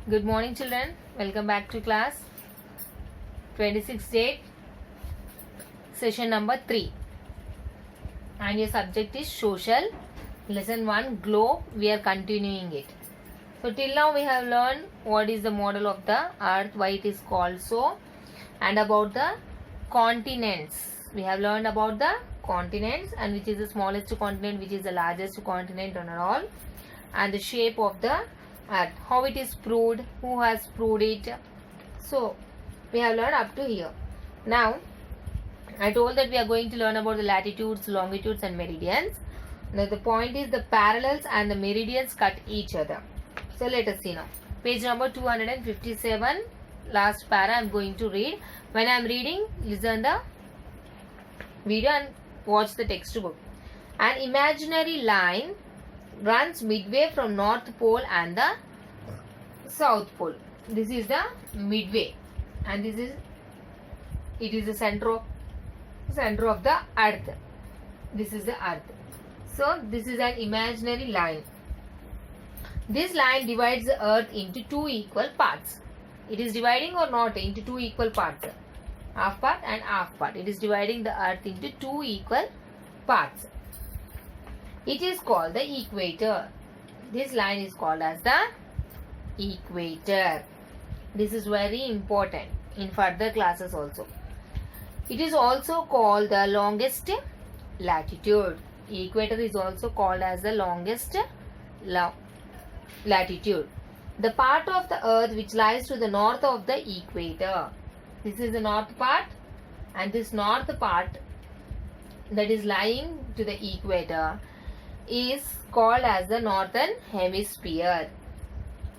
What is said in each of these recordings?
Good morning, children. Welcome back to class. 26th date, session number 3. And your subject is social. Lesson 1, globe. We are continuing it. So, till now we have learned what is the model of the earth, why it is called so, and about the continents. We have learned about the continents and which is the smallest continent, which is the largest continent on all, and the shape of the earth, how it is proved, who has proved it. So we have learned up to here. Now I told that we are going to learn about the latitudes, longitudes and meridians. Now the point is the parallels and the meridians cut each other. So let us see now. Page number 257, last para I am going to read. When I am reading, listen the video and watch the textbook. An imaginary line runs midway from North Pole and the South Pole. This is the midway, and it is the center of the earth. This is the earth. So this is an imaginary line. This line divides the earth into two equal parts. It is dividing or not into two equal parts. Half part and half part. It is dividing the earth into two equal parts. It is called the equator. This line is called as the equator. This is very important in further classes also. It is also called the longest latitude. Equator is also called as the longest latitude. The part of the earth which lies to the north of the equator. This is the north part, and this north part that is lying to the equator is called as the northern hemisphere.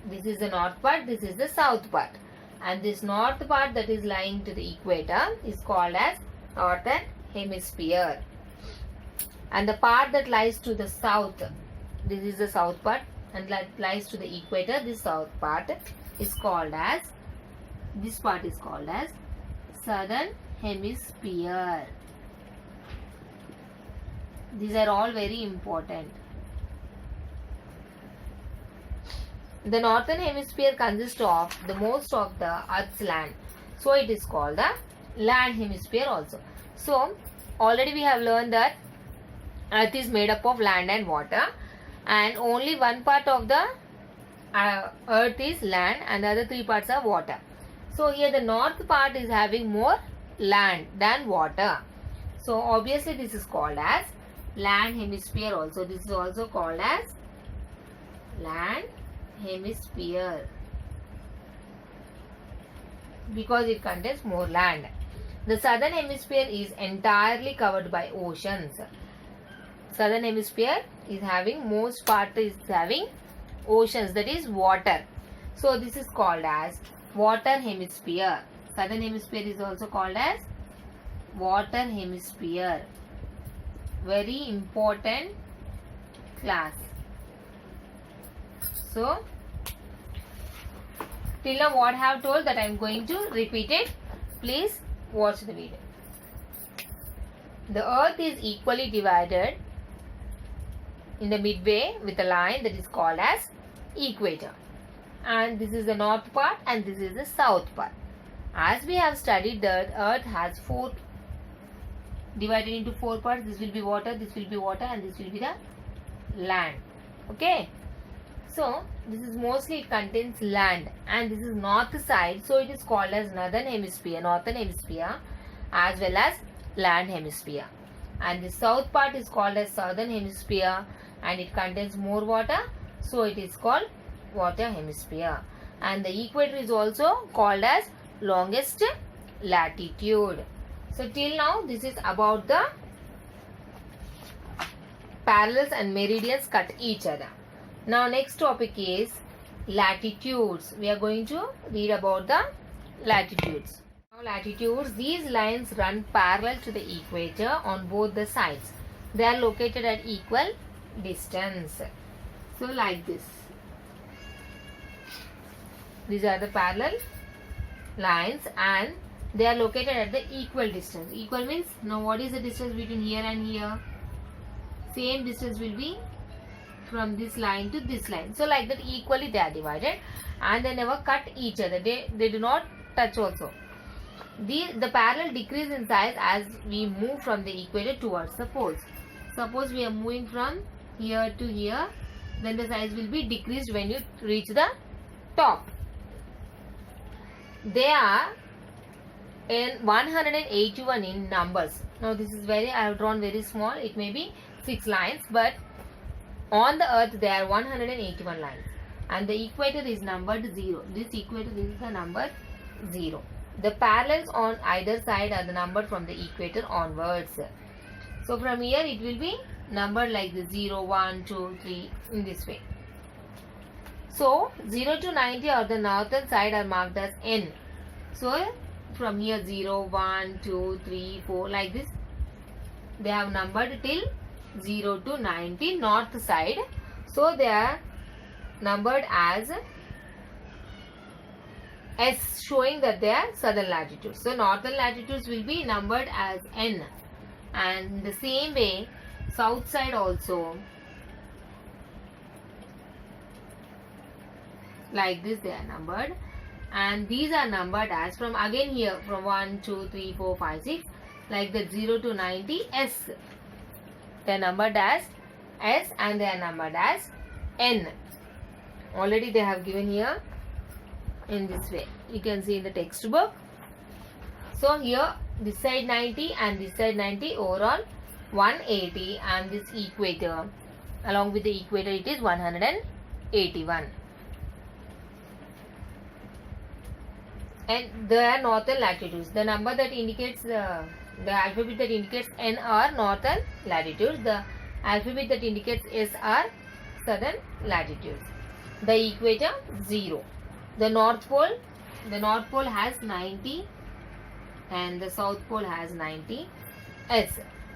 This is the north part, this is the south part, and this north part that is lying to the equator is called as northern hemisphere. And the part that lies to the south, this is the south part, and that lies to the equator, this south part is called as, this part is called as southern hemisphere. These are all very important. The northern hemisphere consists of the most of the earth's land. So it is called the land hemisphere also. So already we have learned that earth is made up of land and water, and only one part of the earth is land and the other three parts are water. So here the north part is having more land than water. So obviously this is called as land hemisphere also. This is also called as land hemisphere because it contains more land. The southern hemisphere is entirely covered by oceans. Southern hemisphere is having, most part is having oceans, that is water. So this is called as water hemisphere. Southern hemisphere is also called as water hemisphere. Very important class. So till now what I have told that I am going to repeat it. Please watch the video. The earth is equally divided in the midway with a line that is called as equator. And this is the north part and this is the south part. As we have studied that earth has divided into four parts. This will be water, this will be water, and this will be the land. Okay. So this is mostly, it contains land, and this is north side, so it is called as northern hemisphere, as well as land hemisphere. And the south part is called as southern hemisphere, and it contains more water, so it is called water hemisphere. And the equator is also called as longest latitude. So till now this is about the parallels and meridians cut each other. Now next topic is latitudes. We are going to read about the latitudes. Now latitudes, these lines run parallel to the equator on both the sides. They are located at equal distance. So like this. These are the parallel lines and they are located at the equal distance. Equal means, now what is the distance between here and here? Same distance will be from this line to this line. So like that equally they are divided, and they never cut each other. They do not touch also. The parallel decrease in size as we move from the equator towards the poles. Suppose we are moving from here to here, then the size will be decreased when you reach the top. They are in 181 in numbers. Now this is I have drawn very small. It may be 6 lines, but on the earth there are 181 lines, and the equator is numbered 0. This equator is the number 0. The parallels on either side are the numbered from the equator onwards. So from here it will be numbered like the 0, 1, 2, 3 in this way. So 0 to 90 on the northern side are marked as N. So from here 0, 1, 2, 3, 4 like this. They have numbered till 0 to 90 north side. So they are numbered as S, showing that they are southern latitudes. So northern latitudes will be numbered as N, and the same way south side also like this they are numbered, and these are numbered as from again here from 1, 2, 3, 4, 5, 6 like that 0 to 90 S. They are numbered as S and they are numbered as N. Already they have given here in this way. You can see in the textbook. So here this side 90 and this side 90, overall 180, and this equator, along with the equator it is 181. And there are northern latitudes. The number that indicates the alphabet that indicates N are northern latitudes. The alphabet that indicates S are southern latitudes. The equator 0. The North Pole has 90 and the South Pole has 90 S.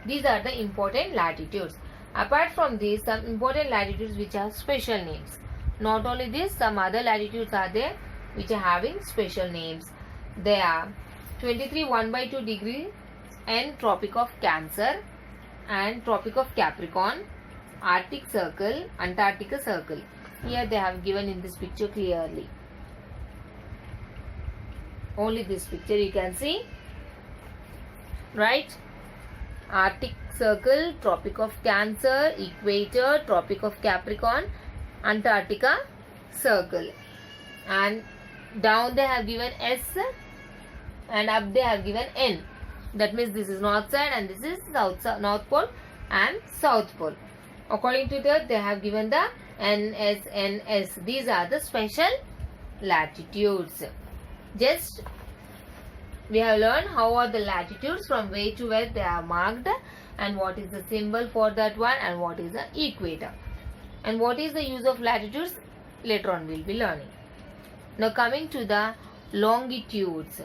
These are the important latitudes. Apart from these, some important latitudes which have special names. Not only this, some other latitudes are there which are having special names. They are 23 1/2 degrees and Tropic of Cancer and Tropic of Capricorn, Arctic Circle, Antarctica Circle. Here they have given in this picture clearly. Only this picture you can see, right? Arctic Circle, Tropic of Cancer, Equator, Tropic of Capricorn, Antarctica Circle, and down they have given S and up they have given N. That means this is north side and this is North Pole and South Pole. According to that, they have given the NS, NS. These are the special latitudes. Just we have learned how are the latitudes, from where to where they are marked, and what is the symbol for that one, and what is the equator, and what is the use of latitudes. Later on we will be learning. Now coming to the longitudes.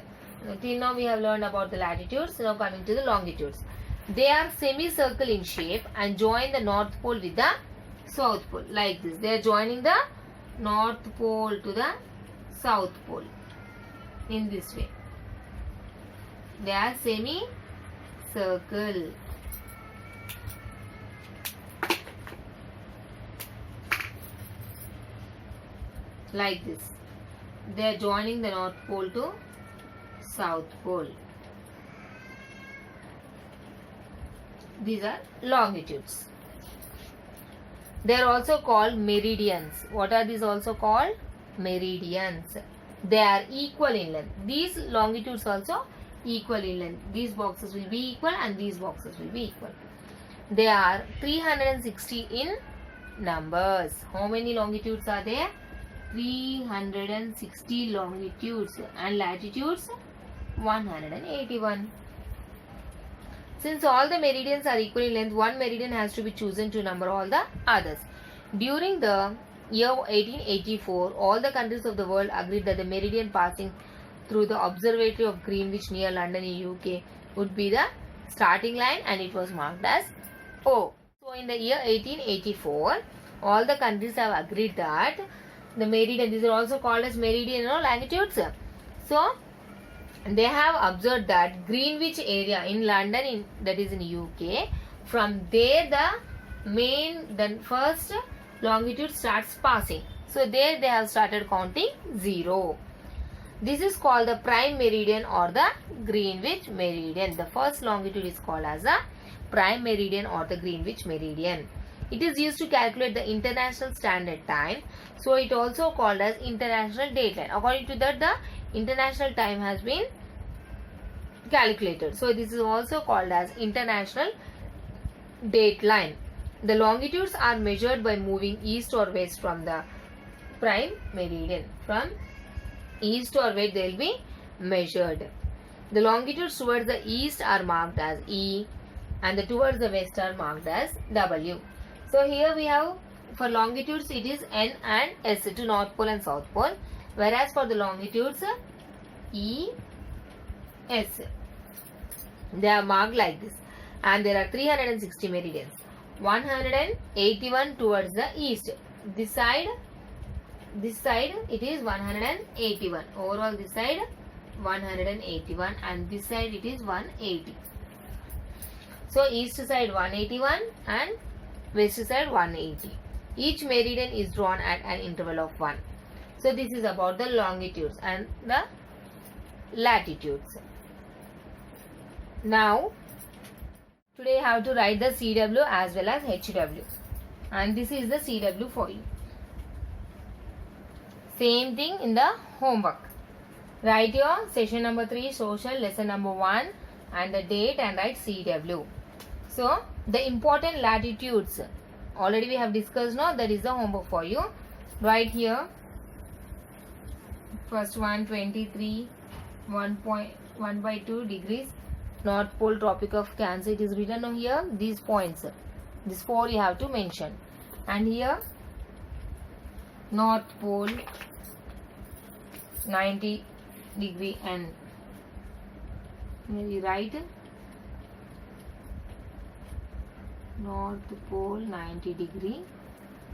Till now we have learned about the latitudes. Now coming to the longitudes. They are semicircle in shape and join the North Pole with the South Pole like this. They are joining the North Pole to the South Pole in this way. They are semicircle. Like this. They are joining the North Pole to South Pole. These are longitudes. They are also called meridians. What are these also called? Meridians. They are equal in length. These longitudes also equal in length. These boxes will be equal and these boxes will be equal. They are 360 in numbers. How many longitudes are there? 360 longitudes, and latitudes 181. Since all the meridians are equal in length, one meridian has to be chosen to number all the others. During the year 1884, all the countries of the world agreed that the meridian passing through the observatory of Greenwich near London in UK would be the starting line, and it was marked as O. So in the year 1884, all the countries have agreed that the meridian, these are also called as meridian or longitudes. So they have observed that Greenwich area in London, that is in UK, from there the first longitude starts passing. So there they have started counting 0. This is called the prime meridian or the Greenwich meridian. The first longitude is called as the prime meridian or the Greenwich meridian. It is used to calculate the international standard time. So it also called as international dateline. According to that, the international time has been calculated. So this is also called as international dateline. The longitudes are measured by moving east or west from the prime meridian. From east or west they will be measured. The longitudes towards the east are marked as E and the towards the west are marked as W. So here we have for longitudes it is N and S to North Pole and South Pole, whereas for the longitudes E, S, they are marked like this. And there are 360 meridians. 181 towards the east. This side it is 181. Overall this side 181 and this side it is 180. So east side 181 and west side 180. Each meridian is drawn at an interval of 1. So this is about the longitudes and the latitudes. Now today I have to write the CW as well as HW, and this is the CW for you. Same thing in the homework. Write your session number 3 social lesson number 1 and the date and write CW. So the important latitudes already we have discussed now, that is the homework for you. Write here first one 23 1.1/2 degrees North Pole, Tropic of Cancer. It is written over here, these points, these 4 you have to mention. And here North Pole 90 degree N. Maybe write North Pole 90 degree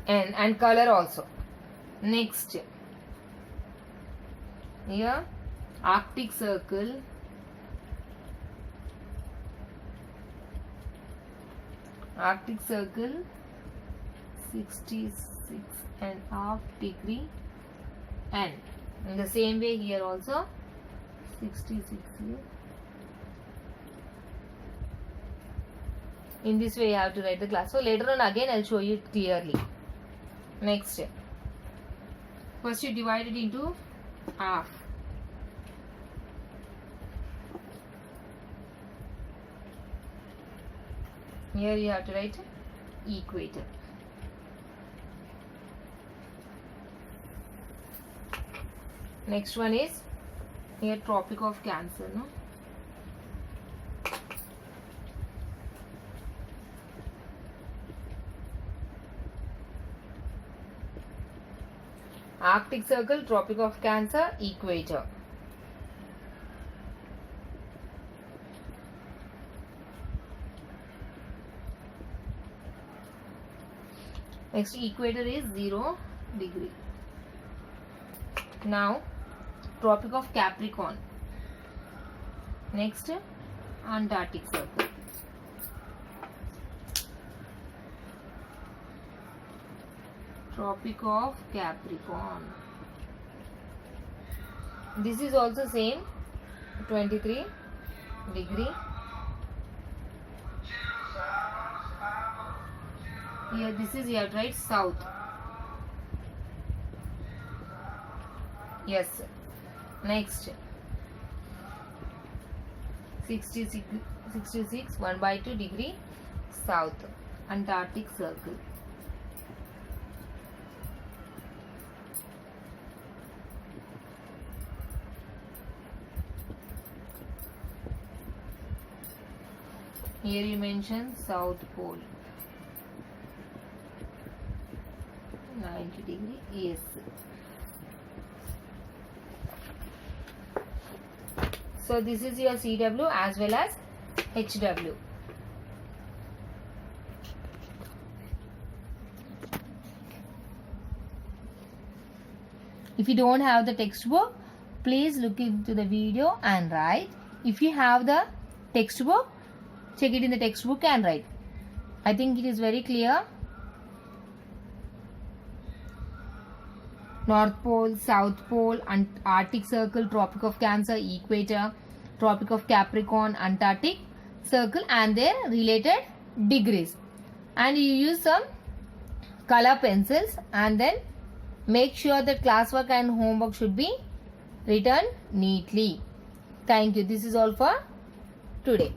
N and color also. Next here Arctic Circle, Arctic Circle 66.5 degree N. In the same way here also 66. In this way you have to write the class. So later on again I will show you clearly. Next, first you divide it into half. Here you have to write equator. Next one is here Tropic of Cancer, no? Arctic Circle, Tropic of Cancer, equator. Next equator is 0 degree. Now Tropic of Capricorn. Next Antarctic Circle. Tropic of Capricorn. This is also same 23 degree. Here this is you have to write south. Yes. Next 66 1/2 degree south, Antarctic Circle. Here you mention South Pole 90 degree. Yes. So this is your CW as well as HW. If you don't have the textbook, please look into the video and write. If you have the textbook, check it in the textbook and write. I think it is very clear. North Pole, South Pole, Arctic Circle, Tropic of Cancer, Equator, Tropic of Capricorn, Antarctic Circle, and their related degrees. And you use some color pencils, and then make sure that classwork and homework should be written neatly. Thank you. This is all for today.